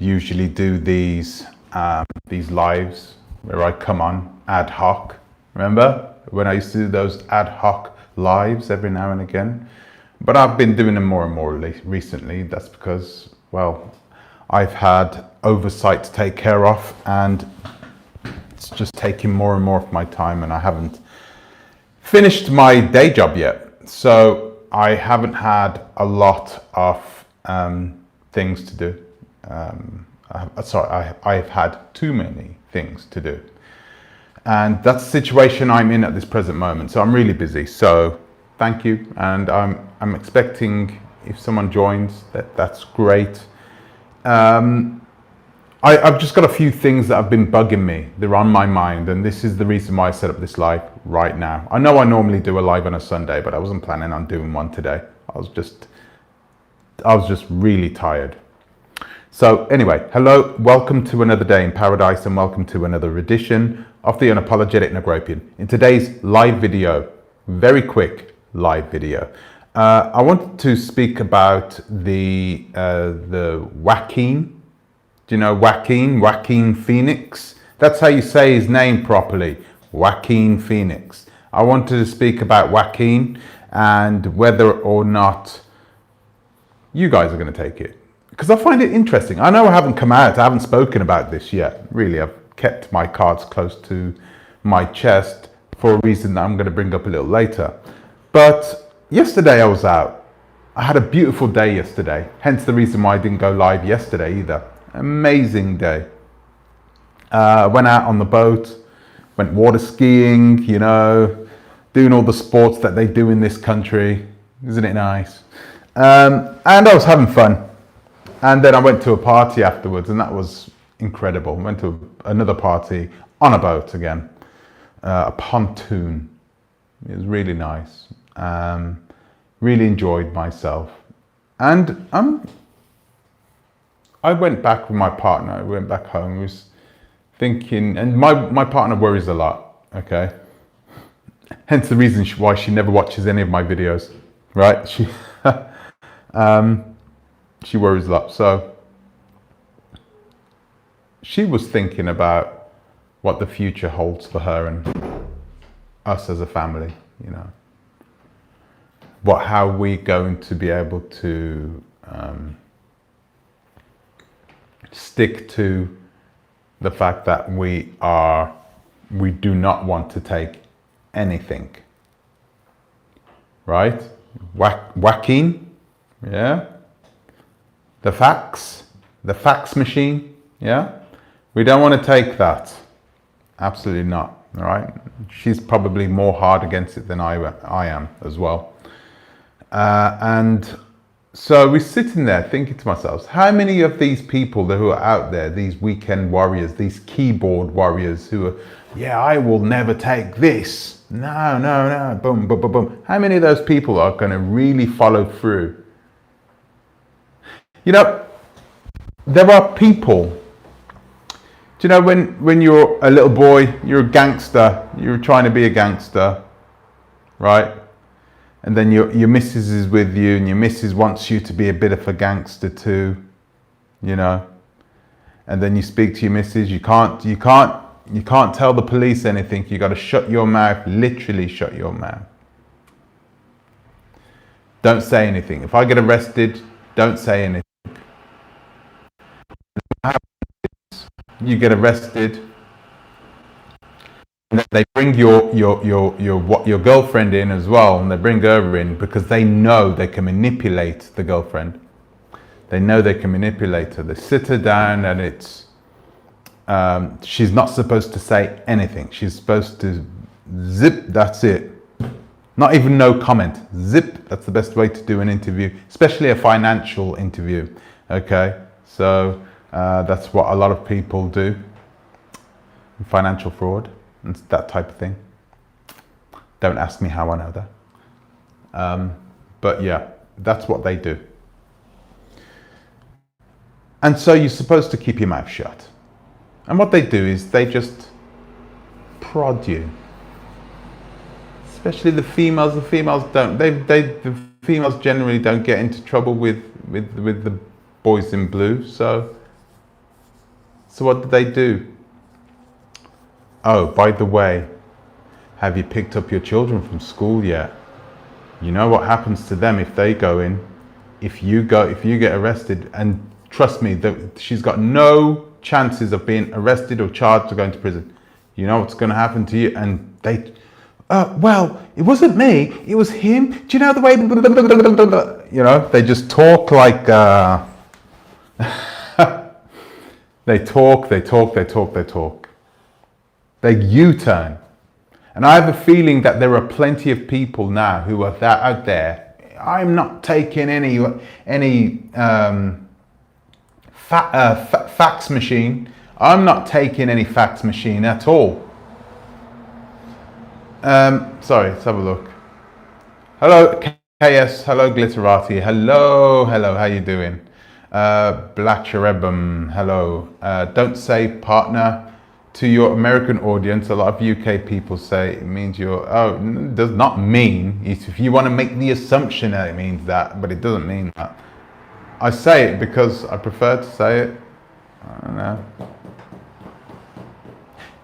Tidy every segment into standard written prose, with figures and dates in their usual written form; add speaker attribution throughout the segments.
Speaker 1: usually do these lives where I come on ad hoc. Remember when I used to do those ad hoc lives every now and again? But I've been doing them more and more recently. That's because, well, I've had oversight to take care of, and it's just taking more and more of my time, and I haven't finished my day job yet. So I haven't had a lot of things to do. I've had too many things to do. And that's the situation I'm in at this present moment. So I'm really busy. So thank you. And I'm expecting, if someone joins, that's great. I've just got a few things that have been bugging me. They're on my mind. And this is the reason why I set up this live right now. I know I normally do a live on a Sunday, but I wasn't planning on doing one today. I was just really tired. So anyway, hello, welcome to another day in paradise, and welcome to another edition of the Unapologetic Negropean. In today's live video, very quick live video, I wanted to speak about the Joaquin. Do you know Joaquin Phoenix? That's how you say his name properly, Joaquin Phoenix. I wanted to speak about Joaquin and whether or not you guys are going to take it. Because I find it interesting. I know I haven't come out, I haven't spoken about this yet. Really, I've kept my cards close to my chest for a reason that I'm going to bring up a little later. But yesterday I was out. I had a beautiful day yesterday. Hence the reason why I didn't go live yesterday either. Amazing day. Went out on the boat, went water skiing, you know, doing all the sports that they do in this country. Isn't it nice? And I was having fun. And then I went to a party afterwards, and that was incredible. Went to another party on a boat again, a pontoon. It was really nice. Really enjoyed myself. And I went back with my partner. I went back home. I was thinking, and my partner worries a lot, okay? Hence the reason why she never watches any of my videos, right? She worries a lot. So she was thinking about what the future holds for her and us as a family, you know. How we're going to be able to stick to the fact that we do not want to take anything, right? Joaquin, yeah. The fax machine, yeah? We don't want to take that. Absolutely not, all right? She's probably more hard against it than I am as well. And so we're sitting there thinking to ourselves, how many of these people who are out there, these weekend warriors, these keyboard warriors who are, yeah, I will never take this. No, boom, boom, boom, boom. How many of those people are going to really follow through? You know, there are people, do you know, when you're a little boy, you're a gangster, you're trying to be a gangster, right? And then your missus is with you, and your missus wants you to be a bit of a gangster too, you know? And then you speak to your missus, you can't tell the police anything, you got to shut your mouth, literally shut your mouth. Don't say anything. If I get arrested, don't say anything. You get arrested, and then they bring your girlfriend in as well, and they bring her in because they know they can manipulate the girlfriend. They know they can manipulate her. They sit her down, and it's she's not supposed to say anything. She's supposed to zip. That's it. Not even no comment. Zip. That's the best way to do an interview, especially a financial interview. Okay, so. That's what a lot of people do. Financial fraud and that type of thing. Don't ask me how I know that. But yeah, that's what they do. And so you're supposed to keep your mouth shut. And what they do is they just prod you. Especially the females. The females don't. The females generally don't get into trouble with the boys in blue. So So what did they do? Oh, by the way, have you picked up your children from school yet? You know what happens to them if they go in? If you get arrested, and trust me, she's got no chances of being arrested or charged or going to prison. You know what's going to happen to you? And they, well, it wasn't me, it was him. Do you know the way? You know, they just talk like, they talk. They U-turn. And I have a feeling that there are plenty of people now who are out there. I'm not taking any fax machine. I'm not taking any fax machine at all. Sorry, let's have a look. Hello, KS. Hello, Glitterati. Hello, how you doing? Black Cherebum. Hello. Don't say partner to your American audience. A lot of UK people say it means you're, it does not mean, if you want to make the assumption that it means that, but it doesn't mean that. I say it because I prefer to say it. I don't know.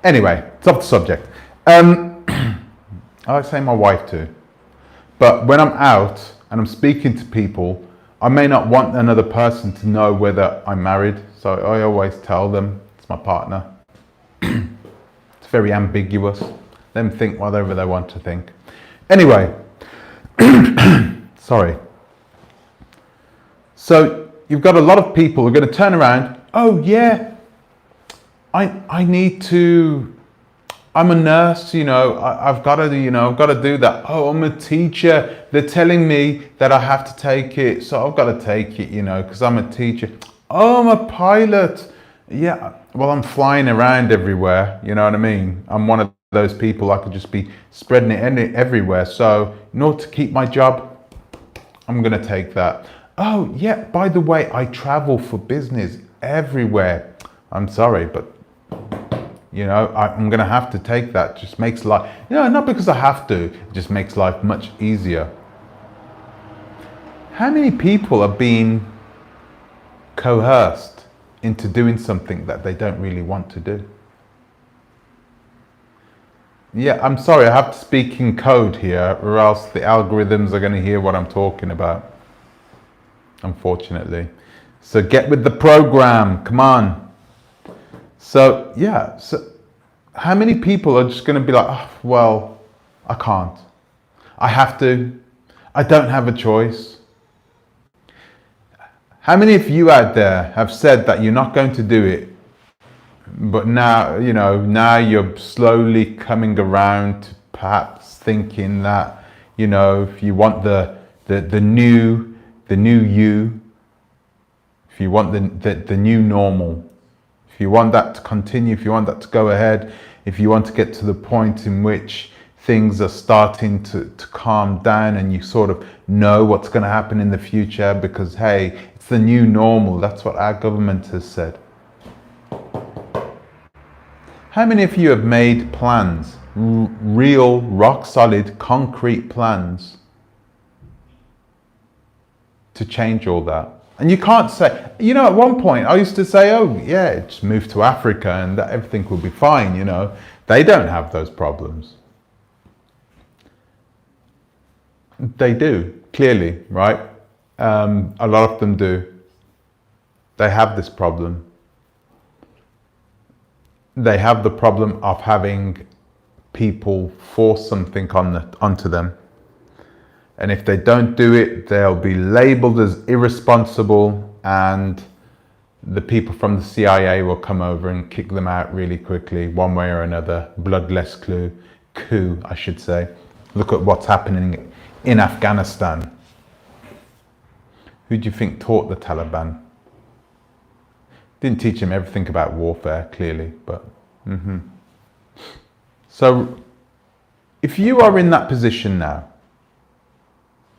Speaker 1: Anyway, it's off the subject. I say my wife too. But when I'm out and I'm speaking to people, I may not want another person to know whether I'm married. So I always tell them it's my partner. It's very ambiguous. Let them think whatever they want to think. Anyway, sorry. So you've got a lot of people who are going to turn around. Oh yeah, I need to. I'm a nurse, you know. I've got to do that. Oh, I'm a teacher. They're telling me that I have to take it, so I've got to take it, you know, because I'm a teacher. Oh, I'm a pilot. Yeah, well, I'm flying around everywhere, you know what I mean? I'm one of those people, I could just be spreading it everywhere. So in order to keep my job, I'm going to take that. Oh, yeah, by the way, I travel for business everywhere. I'm sorry, but, you know, I'm going to have to take that. It just makes life, you know, not because I have to, it just makes life much easier. How many people are being coerced into doing something that they don't really want to do? Yeah, I'm sorry, I have to speak in code here, or else the algorithms are going to hear what I'm talking about, unfortunately. So get with the program, come on. So yeah, so how many people are just going to be like, oh, well, I can't, I have to, I don't have a choice? How many of you out there have said that you're not going to do it, but now, you know, now you're slowly coming around to perhaps thinking that, you know, if you want the new you, if you want the new normal, if you want that to continue, if you want that to go ahead, if you want to get to the point in which things are starting to calm down and you sort of know what's going to happen in the future because, hey, it's the new normal. That's what our government has said. How many of you have made plans, real, rock solid, concrete plans to change all that? And you can't say, you know, at one point I used to say, oh yeah, just move to Africa and that everything will be fine, you know. They don't have those problems. They do, clearly, right? A lot of them do. They have this problem. They have the problem of having people force something onto them. And if they don't do it, they'll be labeled as irresponsible, and the people from the CIA will come over and kick them out really quickly, one way or another. Bloodless coup, I should say. Look at what's happening in Afghanistan. Who do you think taught the Taliban? Didn't teach them everything about warfare, clearly, but So if you are in that position now,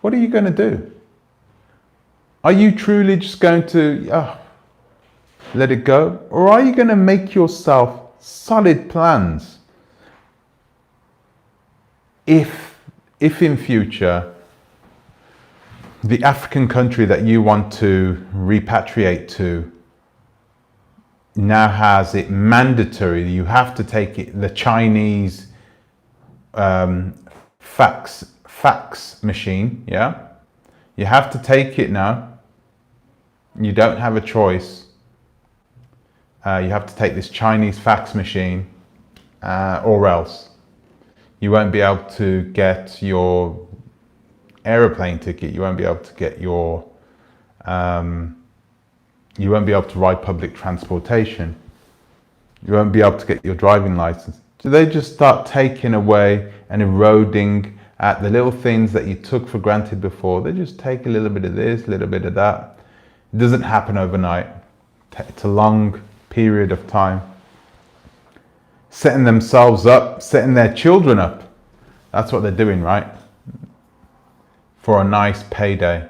Speaker 1: what are you going to do? Are you truly just going to let it go? Or are you going to make yourself solid plans if in future the African country that you want to repatriate to, now has it mandatory. You have to take it, the Chinese fax machine, yeah? You have to take it now. You don't have a choice. You have to take this Chinese fax machine or else you won't be able to get your aeroplane ticket. You won't be able to get your, you won't be able to ride public transportation. You won't be able to get your driving license. So they just start taking away and eroding at the little things that you took for granted before. They just take a little bit of this, a little bit of that. It doesn't happen overnight. It's a long period of time. Setting themselves up, setting their children up. That's what they're doing, right? For a nice payday.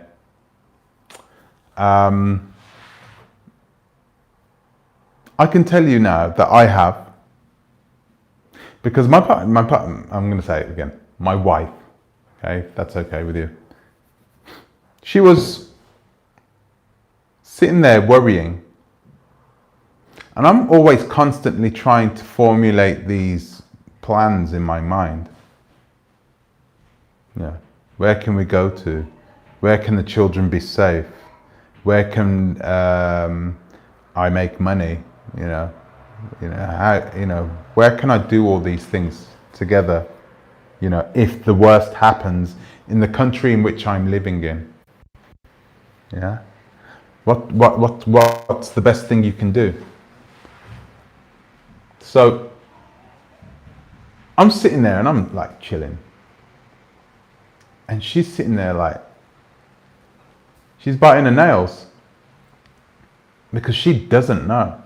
Speaker 1: I can tell you now that I have, because my partner, I'm going to say it again, my wife, okay, if that's okay with you. She was sitting there worrying, and I'm always constantly trying to formulate these plans in my mind. Yeah, where can we go to? Where can the children be safe? Where can I make money? How, where can I do all these things together? If the worst happens in the country in which I'm living in, yeah. What's the best thing you can do? So I'm sitting there and I'm like chilling, and she's sitting there like she's biting her nails because she doesn't know.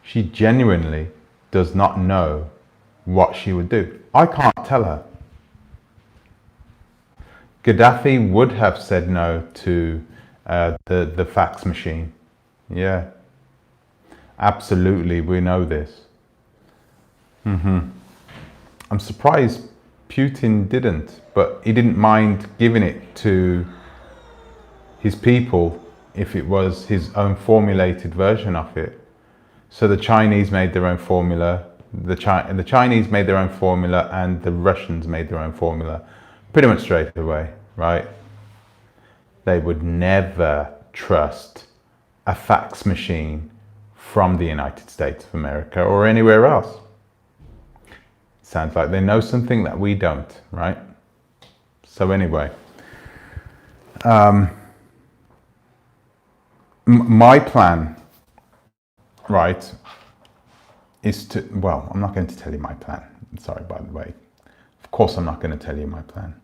Speaker 1: She genuinely does not know what she would do. I can't tell her. Gaddafi would have said no to the fax machine. Yeah, absolutely, we know this. I'm surprised Putin didn't, but he didn't mind giving it to his people if it was his own formulated version of it. So the Chinese made their own formula, the Chinese made their own formula, and the Russians made their own formula pretty much straight away, right? They would never trust a fax machine from the United States of America or anywhere else. Sounds like they know something that we don't, right? So anyway, my plan, right, is to, well, I'm not going to tell you my plan. Sorry, by the way. Of course I'm not going to tell you my plan.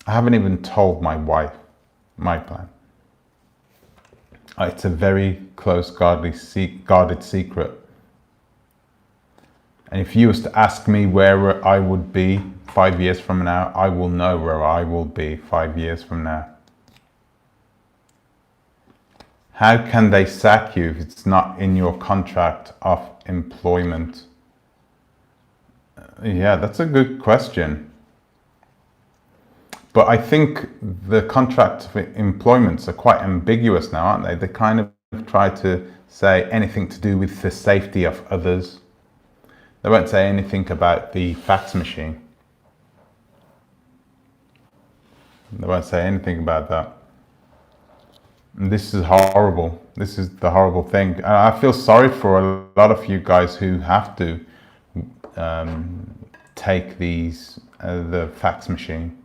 Speaker 1: I haven't even told my wife my plan. It's a very close, guarded secret. And if you was to ask me where I would be 5 years from now, I will know where I will be 5 years from now. How can they sack you if it's not in your contract of employment? Yeah, that's a good question. But I think the contract of employments are quite ambiguous now, aren't they? They kind of try to say anything to do with the safety of others. They won't say anything about the fax machine. They won't say anything about that. And this is horrible. This is the horrible thing. And I feel sorry for a lot of you guys who have to take these, the fax machine.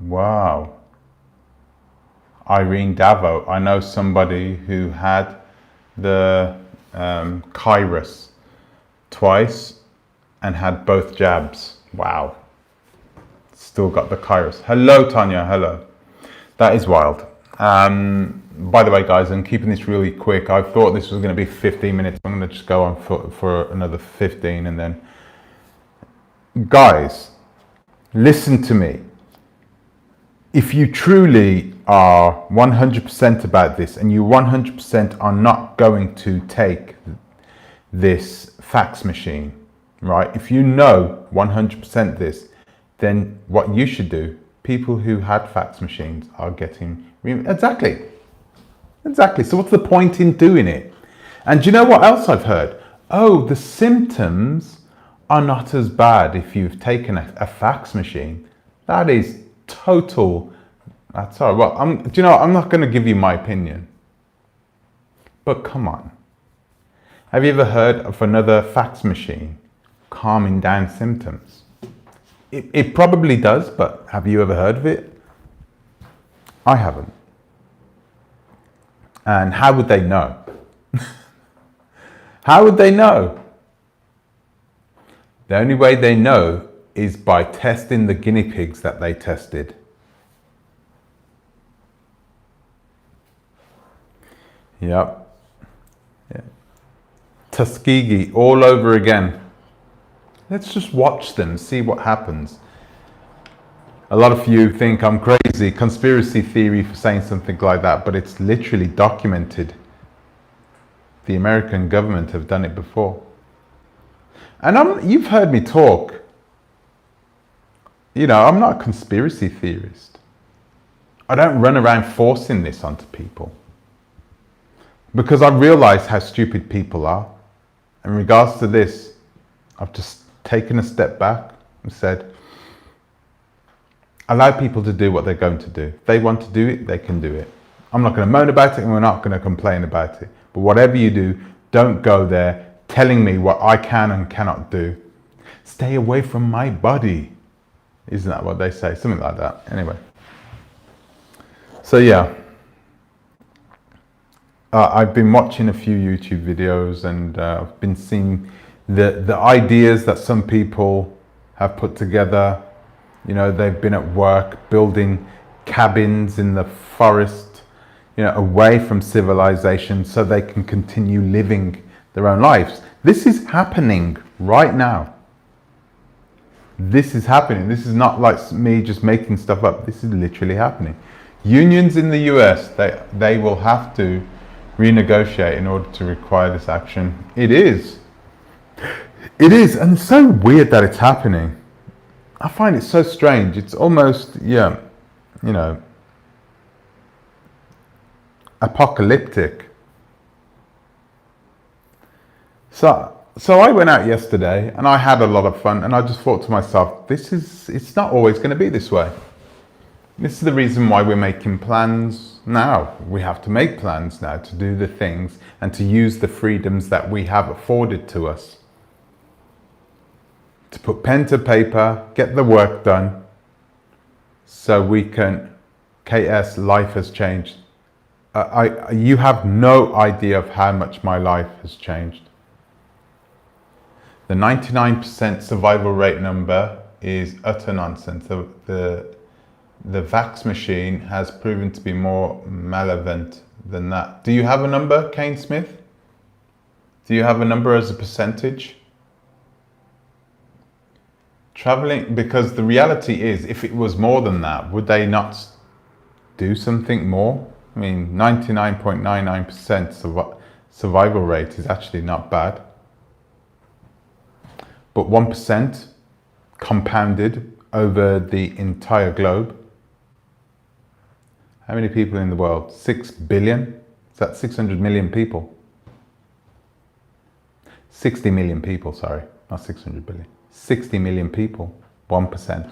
Speaker 1: Wow. Irene Davo. I know somebody who had the Kairos twice and had both jabs. Wow. Still got the Kairos. Hello, Tanya. Hello. That is wild. By the way, guys, I'm keeping this really quick. I thought this was going to be 15 minutes. I'm going to just go on for another 15 and then... Guys, listen to me. If you truly are 100% about this and you 100% are not going to take this fax machine, right? If you know 100% this, then what you should do, people who had fax machines are getting... Exactly. Exactly. So what's the point in doing it? And do you know what else I've heard? Oh, the symptoms are not as bad if you've taken a fax machine. That is total. That's all right. Well, do you know what? I'm not going to give you my opinion. But come on. Have you ever heard of another fax machine calming down symptoms? It probably does, but have you ever heard of it? I haven't. And how would they know? How would they know? The only way they know is by testing the guinea pigs that they tested. Yep. Yeah. Tuskegee all over again. Let's just watch them, see what happens. A lot of you think I'm crazy, conspiracy theory for saying something like that, but it's literally documented. The American government have done it before. And you've heard me talk. You know, I'm not a conspiracy theorist. I don't run around forcing this onto people. Because I realize how stupid people are. In regards to this, I've just taken a step back and said, allow people to do what they're going to do. If they want to do it, they can do it. I'm not going to moan about it and we're not going to complain about it. But whatever you do, don't go there telling me what I can and cannot do. Stay away from my body. Isn't that what they say? Something like that. Anyway. So yeah. I've been watching a few YouTube videos and I've been seeing the ideas that some people have put together. You know, they've been at work building cabins in the forest, you know, away from civilization so they can continue living their own lives. This is happening right now. This is happening. This is not like me just making stuff up. This is literally happening. Unions in the US, they will have to renegotiate in order to require this action. It is. It is. And it's so weird that it's happening. I find it so strange. It's almost, yeah, you know, apocalyptic. So I went out yesterday and I had a lot of fun and I just thought to myself, it's not always going to be this way. This is the reason why we're making plans now. We have to make plans now to do the things and to use the freedoms that we have afforded to us. To put pen to paper, get the work done, so we can, KS, life has changed. You have no idea of how much my life has changed. The 99% survival rate number is utter nonsense. The Fax Machine has proven to be more malevolent than that. Do you have a number, Kane Smith? Do you have a number as a percentage? Traveling, because the reality is, if it was more than that, would they not do something more? I mean, 99.99% survival rate is actually not bad. But 1% compounded over the entire globe. How many people in the world? 6 billion? Is that 600 million people? 60 million people, sorry, not 600 billion. 60 million people, 1%.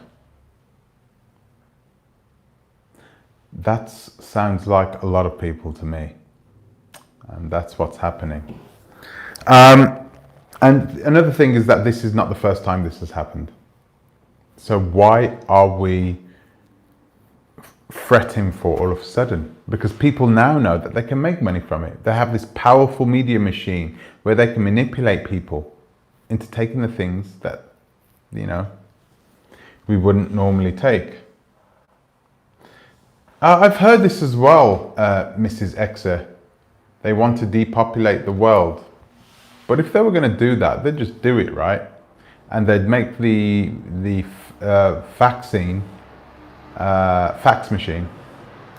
Speaker 1: That sounds like a lot of people to me. And that's what's happening. And another thing is that this is not the first time this has happened. So why are we fretting for all of a sudden? Because people now know that they can make money from it. They have this powerful media machine where they can manipulate people into taking the things that, you know, we wouldn't normally take. I've heard this as well, Mrs. Exer. They want to depopulate the world. But if they were going to do that, they'd just do it, right? And they'd make the Fakseen, Fax Machine,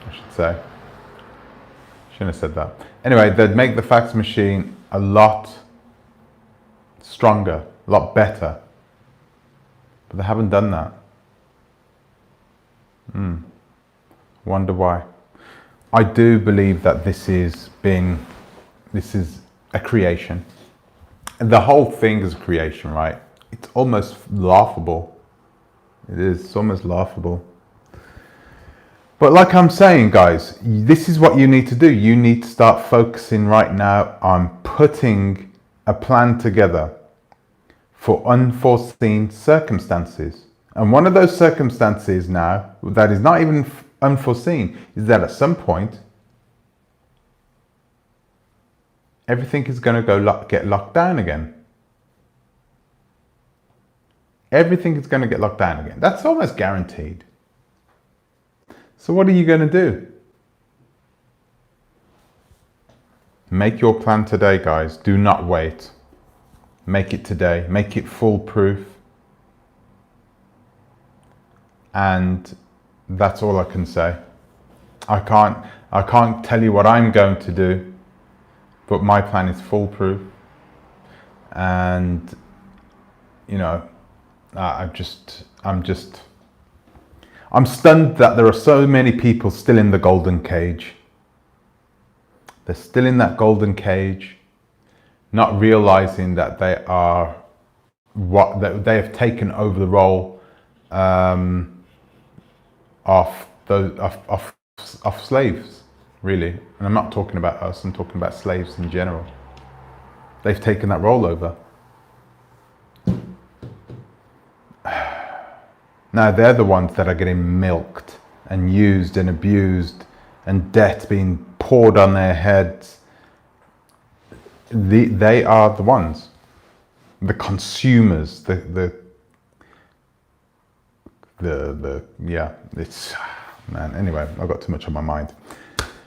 Speaker 1: I should say. Shouldn't have said that. Anyway, they'd make the Fax Machine a lot stronger, a lot better. But they haven't done that. Wonder why. I do believe that this is a creation. The whole thing is a creation, right? It's almost laughable. It is. It's almost laughable. But like I'm saying, guys, this is what you need to do. You need to start focusing right now on putting a plan together for unforeseen circumstances. And one of those circumstances now that is not even unforeseen is that at some point, everything is going to get locked down again. Everything is going to get locked down again. That's almost guaranteed. So what are you going to do? Make your plan today, guys. Do not wait. Make it today. Make it foolproof. And that's all I can say. I can't tell you what I'm going to do, but my plan is foolproof. And you know, I'm stunned that there are so many people still in the golden cage. They're still in that golden cage, not realizing that they have taken over the role of slaves, really. And I'm not talking about us, I'm talking about slaves in general. They've taken that role over. Now they're the ones that are getting milked and used and abused and debt being poured on their heads. They are the ones, the consumers, yeah, it's, man, anyway, I've got too much on my mind.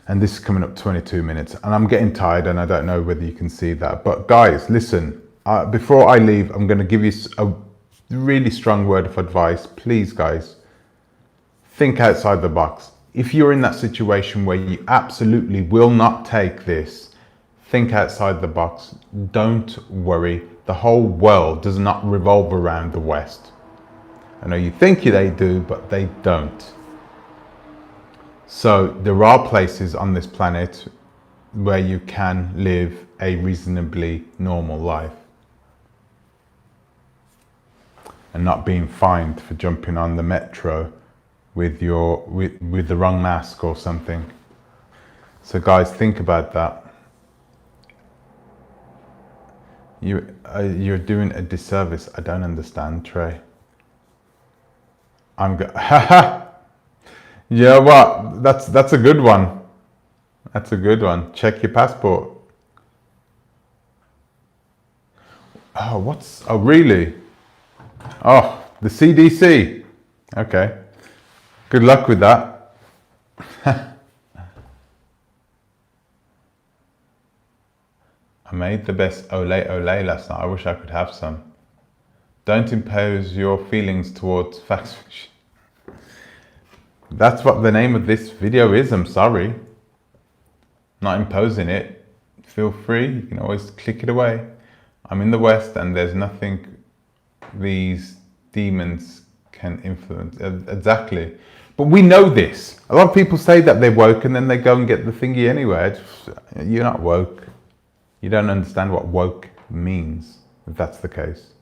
Speaker 1: And this is coming up 22 minutes and I'm getting tired and I don't know whether you can see that. But guys, listen, before I leave, I'm going to give you a really strong word of advice. Please, guys, think outside the box. If you're in that situation where you absolutely will not take this, think outside the box. Don't worry. The whole world does not revolve around the West. I know you think they do, but they don't. So there are places on this planet where you can live a reasonably normal life and not being fined for jumping on the metro with the wrong mask or something. So guys, think about that. You're doing a disservice. I don't understand, Trey. Yeah, what? That's a good one. That's a good one. Check your passport. Oh, really? Oh, the CDC. Okay. Good luck with that. I made the best ole ole last night. I wish I could have some. Don't impose your feelings towards Fax Machine. That's what the name of this video is. I'm sorry. Not imposing it. Feel free. You can always click it away. I'm in the West and there's nothing these demons can influence. Exactly. But we know this. A lot of people say that they're woke and then they go and get the thingy anyway. You're not woke. You don't understand what woke means, if that's the case.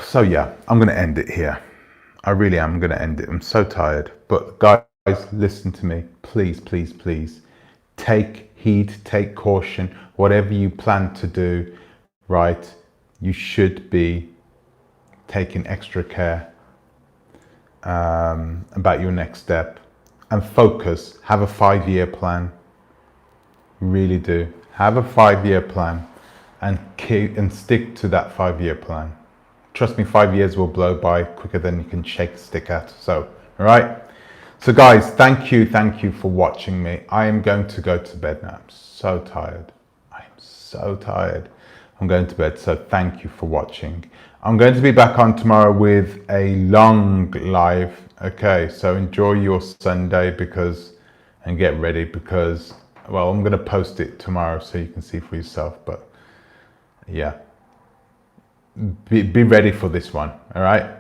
Speaker 1: So yeah, I'm going to end it here. I really am going to end it. I'm so tired. But guys, listen to me. Please, please, please. Take heed, take caution. Whatever you plan to do, right, you should be taking extra care about your next step. And focus. Have a 5-year plan. Really do. Have a 5-year plan and stick to that 5-year plan. Trust me, 5 years will blow by quicker than you can shake a stick at. So, all right. So guys, thank you for watching me. I am going to go to bed now. I'm so tired. I am so tired. I'm going to bed. So thank you for watching. I'm going to be back on tomorrow with a long live. Okay, so enjoy your Sunday and get ready because, well, I'm going to post it tomorrow so you can see for yourself. But yeah, be ready for this one. All right.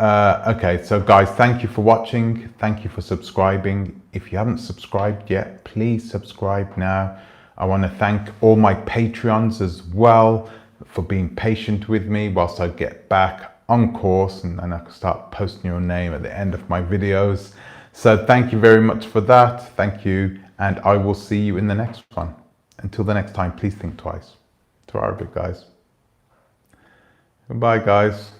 Speaker 1: Okay, so guys, thank you for watching. Thank you for subscribing. If you haven't subscribed yet, please subscribe now. I want to thank all my Patreons as well for being patient with me whilst I get back on course, and then I can start posting your name at the end of my videos. So thank you very much for that. Thank you, and I will see you in the next one. Until the next time, please think twice. To Arabic, guys. Goodbye, guys.